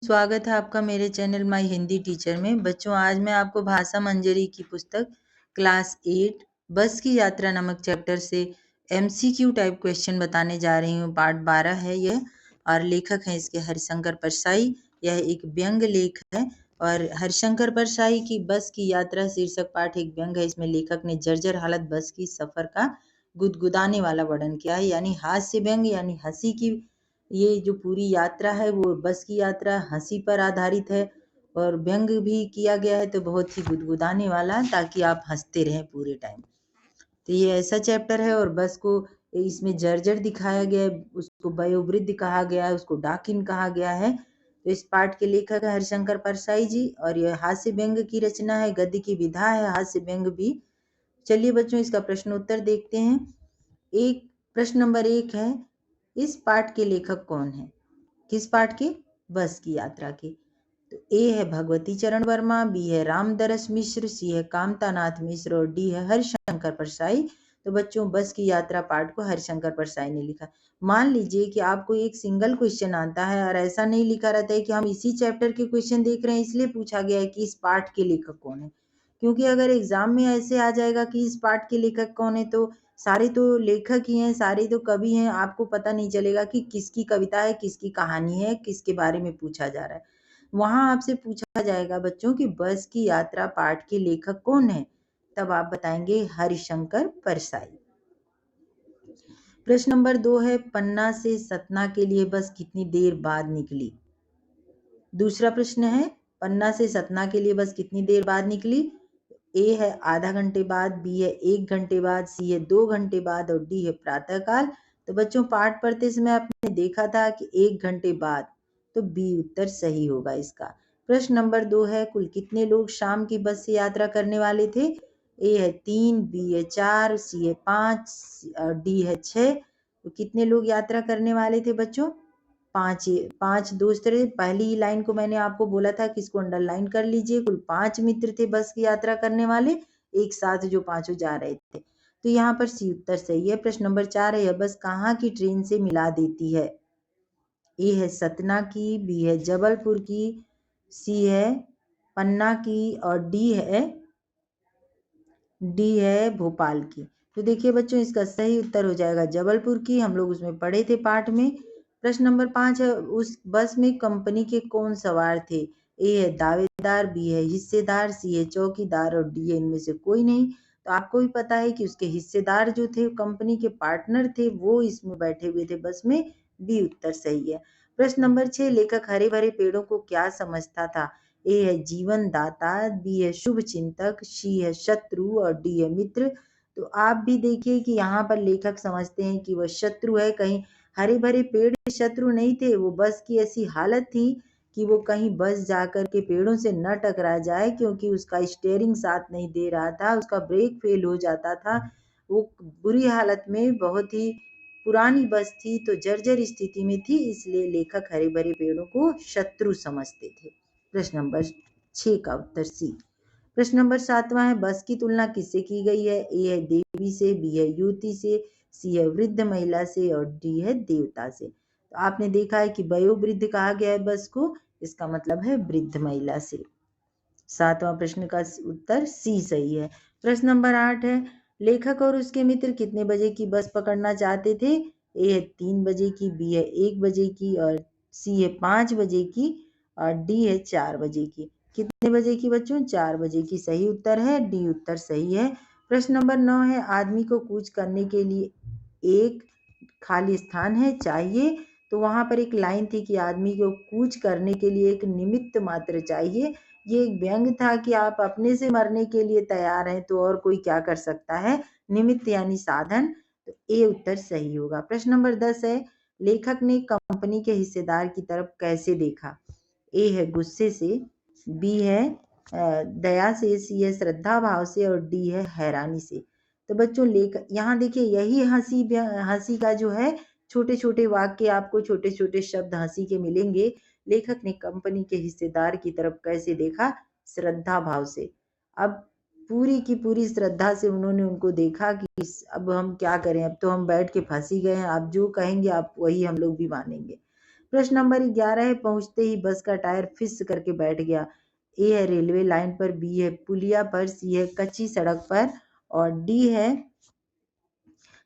स्वागत है आपका मेरे चैनल माय हिंदी टीचर में। बच्चों, आज मैं आपको भाषा मंजरी की पुस्तक क्लास 8 बस की यात्रा नामक चैप्टर से MCQ टाइप क्वेश्चन बताने जा रही हूँ। पार्ट 12 है यह और लेखक हैं इसके हरिशंकर परसाई। यह एक व्यंग लेख है और हरिशंकर परसाई की बस की यात्रा शीर्षक पाठ एक व्यंग है। इसमें लेखक ने जर्जर हालत बस की सफर का गुदगुदाने वाला वर्णन किया है, यानी हास्य व्यंग, यानी हंसी की ये जो पूरी यात्रा है वो बस की यात्रा हंसी पर आधारित है और व्यंग भी किया गया है तो बहुत ही गुदगुदाने वाला, ताकि आप हंसते रहें पूरे टाइम। तो ये ऐसा चैप्टर है और बस को इसमें जर्जर दिखाया गया है, उसको वयोवृद्ध कहा गया है, उसको डाकिन कहा गया है। तो इस पाठ के लेखक है हरिशंकर परसाई जी और यह हास्य व्यंग की रचना है, गद्य की विधा है, हास्य व्यंग भी। चलिए बच्चों, इसका प्रश्न उत्तर देखते हैं। प्रश्न नंबर 1 है, इस पाठ के लेखक कौन है? किस पाठ के? बस की यात्रा के। तो ए है भगवती चरण वर्मा, बी है रामदरस मिश्र, सी है कामतानाथ मिश्र और डी है हरिशंकर परसाई। तो बच्चों, बस की यात्रा पाठ को हरिशंकर परसाई ने लिखा। मान लीजिए कि आपको एक सिंगल क्वेश्चन आता है और ऐसा नहीं लिखा रहता है कि हम इसी चैप्टर के क्वेश्चन देख रहे हैं इसलिए पूछा गया है कि इस पाठ के लेखक कौन है। क्योंकि अगर एग्जाम में ऐसे आ जाएगा कि इस पाठ के लेखक कौन है तो सारे तो लेखक ही हैं, सारे तो कवि हैं, आपको पता नहीं चलेगा कि किसकी कविता है, किसकी कहानी है, किसके बारे में पूछा जा रहा है। वहां आपसे पूछा जाएगा बच्चों कि बस की यात्रा पाठ के लेखक कौन है, तब आप बताएंगे हरिशंकर परसाई। प्रश्न नंबर 2 है, पन्ना से सतना के लिए बस कितनी देर बाद निकली? दूसरा प्रश्न है, पन्ना से सतना के लिए बस कितनी देर बाद निकली? ए है आधा घंटे बाद, बी है 1 घंटे बाद, सी है 2 घंटे बाद और डी है प्रातःकाल। तो बच्चों, पाठ पढ़ते समय आपने देखा था कि 1 घंटे बाद, तो बी उत्तर सही होगा इसका। प्रश्न नंबर 2 है, कुल कितने लोग शाम की बस से यात्रा करने वाले थे? ए है 3, बी है 4, सी है 5 और डी है 6। तो कितने लोग यात्रा करने वाले थे बच्चों? 5 दोस्त रहे। पहली लाइन को मैंने आपको बोला था कि इसको अंडरलाइन कर लीजिए। कुल 5 मित्र थे बस की यात्रा करने वाले, एक साथ जो पांचों जा रहे थे। तो यहाँ पर सी उत्तर सही है। प्रश्न नंबर 4 है, यह बस कहाँ की ट्रेन से मिला देती है? ए है सतना की, बी है जबलपुर की, सी है पन्ना की और डी है भोपाल की। तो देखिए बच्चों, इसका सही उत्तर हो जाएगा जबलपुर की। हम लोग उसमें पढ़े थे पाठ में। प्रश्न नंबर 5 है, उस बस में कंपनी के कौन सवार थे? ए है दावेदार, बी है हिस्सेदार, सी है चौकीदार और डी है इनमें से कोई नहीं। तो आपको भी पता है कि उसके हिस्सेदार जो थे, कंपनी के पार्टनर थे, वो इसमें बैठे हुए थे बस में। बी उत्तर सही है। प्रश्न नंबर 6, लेखक हरे भरे पेड़ों को क्या समझता था? ए है जीवन दाता, बी है शुभ चिंतक, सी है शत्रु और डी है मित्र। तो आप भी देखिए कि यहाँ पर लेखक समझते हैं कि वह शत्रु है। कहीं हरे भरे पेड़ शत्रु नहीं थे, वो बस की ऐसी हालत थी कि वो कहीं बस जाकर के पेड़ों से न टकरा जाए, क्योंकि उसका स्टीयरिंग साथ नहीं दे रहा था, उसका ब्रेक फेल हो जाता था। वो बुरी हालत में, बहुत ही पुरानी बस थी तो जर्जर स्थिति में थी, इसलिए लेखक हरे भरे पेड़ों को शत्रु समझते थे। प्रश्न नंबर 6 का उत्तर सी। प्रश्न नंबर 7वां है, बस की तुलना किससे की गई है? ए है देवी से, बी है युवती से, सी है वृद्ध महिला से और डी है देवता से। तो आपने देखा है कि वयोवृद्ध कहा गया है बस को, इसका मतलब है वृद्ध महिला से। 7वां प्रश्न का उत्तर सी सही है। प्रश्न नंबर 8 है, लेखक और उसके मित्र कितने बजे की बस पकड़ना चाहते थे? ए है 3 बजे की, बी है 1 बजे की और सी है 5 बजे की और डी है 4 बजे की। कितने बजे की बच्चों? 4 बजे की सही उत्तर है, डी उत्तर सही है। प्रश्न नंबर 9 है, आदमी को कूच करने के लिए एक खाली स्थान है चाहिए। तो वहां पर एक लाइन थी कि आदमी को कूच करने के लिए एक निमित्त मात्र चाहिए। ये एक व्यंग था कि आप अपने से मरने के लिए तैयार हैं तो और कोई क्या कर सकता है? निमित्त यानी साधन। तो ए उत्तर सही होगा। प्रश्न नंबर 10 है, लेखक ने कंपनी के हिस्सेदार की तरफ कैसे देखा? ए है गुस्से से, बी है दया से, सी है श्रद्धा भाव से और डी है हैरानी से। तो बच्चों, लेखक यहाँ देखिए, यही हंसी का जो है, छोटे छोटे वाक्य आपको, छोटे छोटे शब्द हंसी के मिलेंगे। लेखक ने कंपनी के हिस्सेदार की तरफ कैसे देखा? श्रद्धा भाव से। अब पूरी की पूरी श्रद्धा से उन्होंने उनको देखा कि अब हम क्या करें, अब तो हम बैठ के फंस ही गए हैं, आप जो कहेंगे आप वही हम लोग भी मानेंगे। प्रश्न नंबर 11 है, पहुंचते ही बस का टायर फिस करके बैठ गया। ए है रेलवे लाइन पर, बी है पुलिया पर, सी है कच्ची सड़क पर और डी है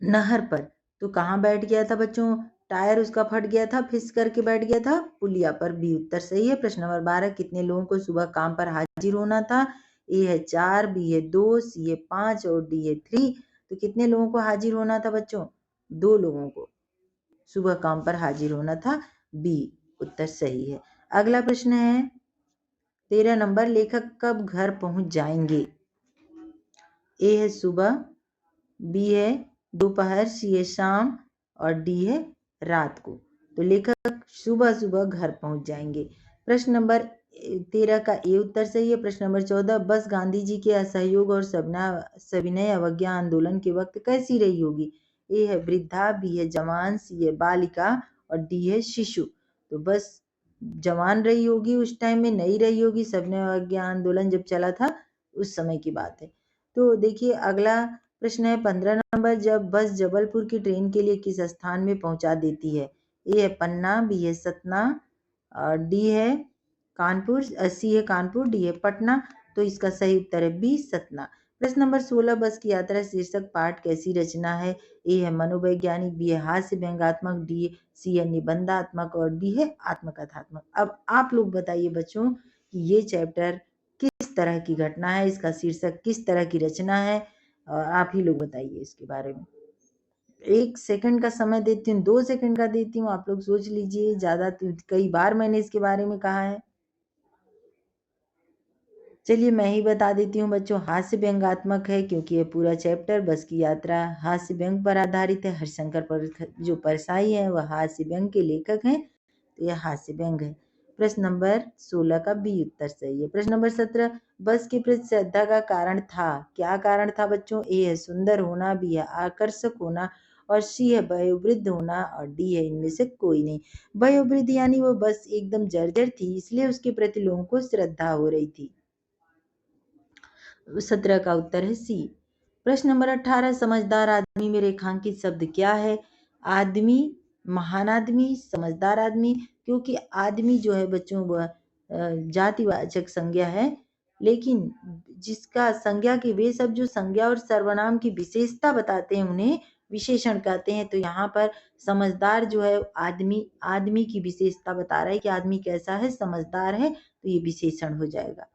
नहर पर। तो कहाँ बैठ गया था बच्चों? टायर उसका फट गया था, फिस करके बैठ गया था पुलिया पर। बी उत्तर सही है। प्रश्न नंबर 12, कितने लोगों को सुबह काम पर हाजिर होना था? ए है 4, बी है 2, सी है 5 और डी है 3। तो कितने लोगों को हाजिर होना था बच्चों? 2 लोगों को सुबह काम पर हाजिर होना था। बी उत्तर सही है। अगला प्रश्न है 13 नंबर, लेखक कब घर पहुंच जाएंगे? ए है सुबह, बी है दोपहर, सी है शाम और डी है रात को। तो लेखक सुबह सुबह घर पहुंच जाएंगे। प्रश्न नंबर 13 का ए उत्तर सही है। प्रश्न नंबर 14, बस गांधी जी के असहयोग और सविनय अवज्ञा आंदोलन के वक्त कैसी रही होगी? ए है वृद्धा, बी है जवान, सी है बालिका और डी है शिशु। तो बस जवान रही होगी उस टाइम में, नहीं रही होगी। सविनय अवज्ञा आंदोलन जब चला था उस समय की बात है। तो देखिए अगला प्रश्न है 15 नंबर, जब बस जबलपुर की ट्रेन के लिए किस स्थान में पहुंचा देती है? ए है पन्ना, बी है सतना और डी है कानपुर, सी है कानपुर, डी है पटना। तो इसका सही उत्तर है बी सतना। प्रश्न नंबर 16, बस की यात्रा शीर्षक पाठ कैसी रचना है? ए है मनोवैज्ञानिक, बी है हास्य व्यंग्यात्मक, डी सी है निबंधात्मक और डी है आत्मकथात्मक। अब आप लोग बताइए बच्चों कि ये चैप्टर किस तरह की घटना है, इसका शीर्षक किस तरह की रचना है, और आप ही लोग बताइए इसके बारे में। 1 सेकंड का समय देती हूँ, 2 सेकंड का देती हूँ, आप लोग सोच लीजिए। ज्यादा कई बार मैंने इसके बारे में कहा है। चलिए मैं ही बता देती हूँ बच्चों, हास्य व्यंग्यात्मक है क्योंकि ये पूरा चैप्टर बस की यात्रा हास्य व्यंग पर आधारित है। हरिशंकर पर जो परसाई है वह हास्य व्यंग के लेखक हैं, तो यह हास्य व्यंग है। प्रश्न नंबर 16 का बी उत्तर सही है। प्रश्न नंबर 17, बस के प्रति श्रद्धा का कारण था? क्या कारण था बच्चों? ए है सुंदर होना, बी है आकर्षक होना और सी है वयोवृद्ध होना और डी है इनमें से कोई नहीं। वयोवृद्ध यानी वो बस एकदम जर्जर थी, इसलिए उसके प्रति लोगों को श्रद्धा हो रही थी। 17 का उत्तर है सी। प्रश्न नंबर 18, समझदार आदमी में रेखांकित शब्द क्या है? आदमी, महान आदमी, समझदार आदमी। क्योंकि आदमी जो है बच्चों वह जातिवाचक संज्ञा है, लेकिन जिसका संज्ञा के वे शब्द जो संज्ञा और सर्वनाम की विशेषता बताते हैं उन्हें विशेषण कहते हैं। तो यहाँ पर समझदार जो है आदमी, आदमी की विशेषता बता रहा है कि आदमी कैसा है, समझदार है, तो ये विशेषण हो जाएगा।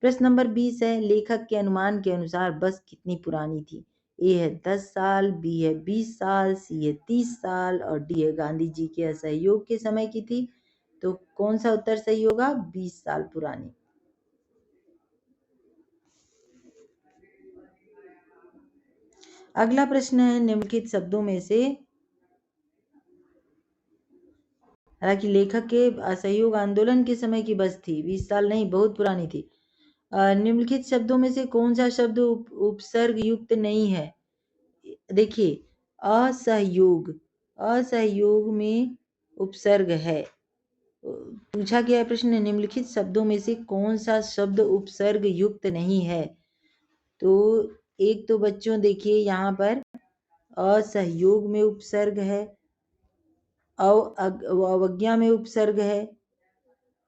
प्रश्न नंबर 20 है, लेखक के अनुमान के अनुसार बस कितनी पुरानी थी? ए है 10 साल, बी है 20 साल, सी है 30 साल और डी है गांधी जी के असहयोग के समय की थी। तो कौन सा उत्तर सही होगा? 20 साल पुरानी। अगला प्रश्न है, निम्नलिखित शब्दों में से, हालांकि लेखक के असहयोग आंदोलन के समय की बस थी, 20 साल नहीं, बहुत पुरानी थी। निम्नलिखित शब्दों में से कौन सा शब्द उपसर्ग युक्त नहीं है? देखिए असहयोग, असहयोग में उपसर्ग है। पूछा गया है प्रश्न, निम्नलिखित शब्दों में से कौन सा शब्द उपसर्ग युक्त नहीं है? तो एक तो बच्चों देखिए यहाँ पर असहयोग में उपसर्ग है, अवज्ञा में उपसर्ग है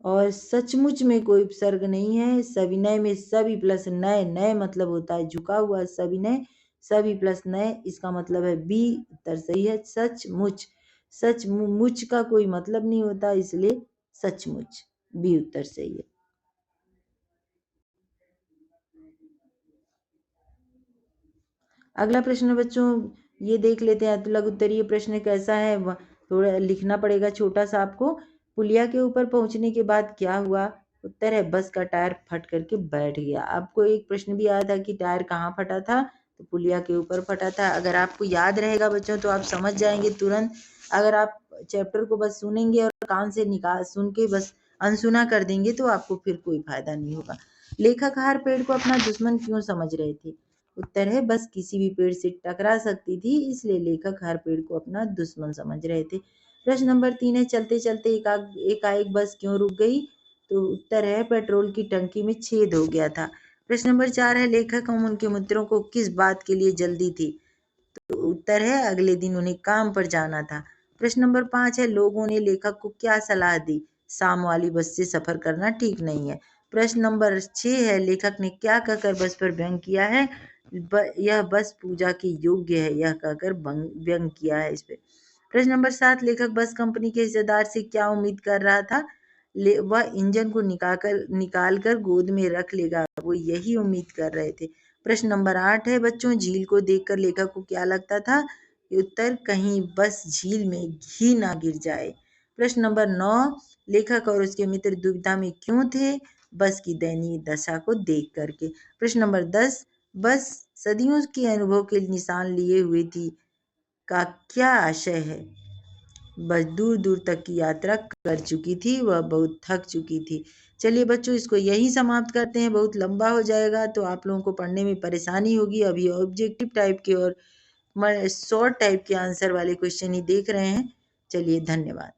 और सचमुच में कोई उपसर्ग नहीं है। सविनय में सभी प्लस नय, नय मतलब होता है झुका हुआ, सविनय सभी प्लस नय, इसका मतलब है बी उत्तर सही है। सचमुच, सचमुच का कोई मतलब नहीं होता, इसलिए सचमुच, बी उत्तर सही है। अगला प्रश्न बच्चों ये देख लेते हैं, लघु उत्तरीय प्रश्न कैसा है, थोड़ा लिखना पड़ेगा छोटा सा आपको। पुलिया के ऊपर पहुंचने के बाद क्या हुआ? उत्तर है बस का टायर फट करके बैठ गया। आपको एक प्रश्न भी आया था कि टायर कहाँ फटा था, तो पुलिया के ऊपर फटा था। अगर आपको याद रहेगा बच्चों तो आप समझ जाएंगे तुरंत। अगर आप चैप्टर को बस सुनेंगे और कान से निकाल सुन के बस अनसुना कर देंगे तो आपको फिर कोई फायदा नहीं होगा। लेखक हर पेड़ को अपना दुश्मन क्यों समझ रहे थे? उत्तर है बस किसी भी पेड़ से टकरा सकती थी, इसलिए लेखक हर पेड़ को अपना दुश्मन समझ रहे थे। प्रश्न नंबर 3 है, चलते चलते एकाएक बस क्यों रुक गई? तो उत्तर है पेट्रोल की टंकी में छेद हो गया था। प्रश्न नंबर 4 है, लेखक और उनके मित्रों को किस बात के लिए जल्दी थी? तो उत्तर है अगले दिन उन्हें काम पर जाना था। प्रश्न नंबर 5 है, लोगों ने लेखक को क्या सलाह दी? शाम वाली बस से सफर करना ठीक नहीं है। प्रश्न नंबर 6 है, लेखक ने क्या कहकर बस पर व्यंग किया है? यह बस पूजा के योग्य है, यह कहकर व्यंग किया है इस पे। प्रश्न नंबर 7, लेखक बस कंपनी के हिस्सेदार से क्या उम्मीद कर रहा था? वह इंजन को निकाल कर गोद में रख लेगा, वो यही उम्मीद कर रहे थे। प्रश्न नंबर 8 है बच्चों, झील को देखकर लेखक को क्या लगता था? उत्तर, कहीं बस झील में घी ना गिर जाए। प्रश्न नंबर 9, लेखक और उसके मित्र दुविधा में क्यों थे? बस की दयनीय दशा को देख करके। प्रश्न नंबर 10, बस सदियों के अनुभव के निशान लिए हुए थी का क्या आशय है? बस दूर दूर तक की यात्रा कर चुकी थी, वह बहुत थक चुकी थी। चलिए बच्चों, इसको यही समाप्त करते हैं, बहुत लंबा हो जाएगा तो आप लोगों को पढ़ने में परेशानी होगी। अभी ऑब्जेक्टिव टाइप के और शॉर्ट टाइप के आंसर वाले क्वेश्चन ही देख रहे हैं। चलिए, धन्यवाद।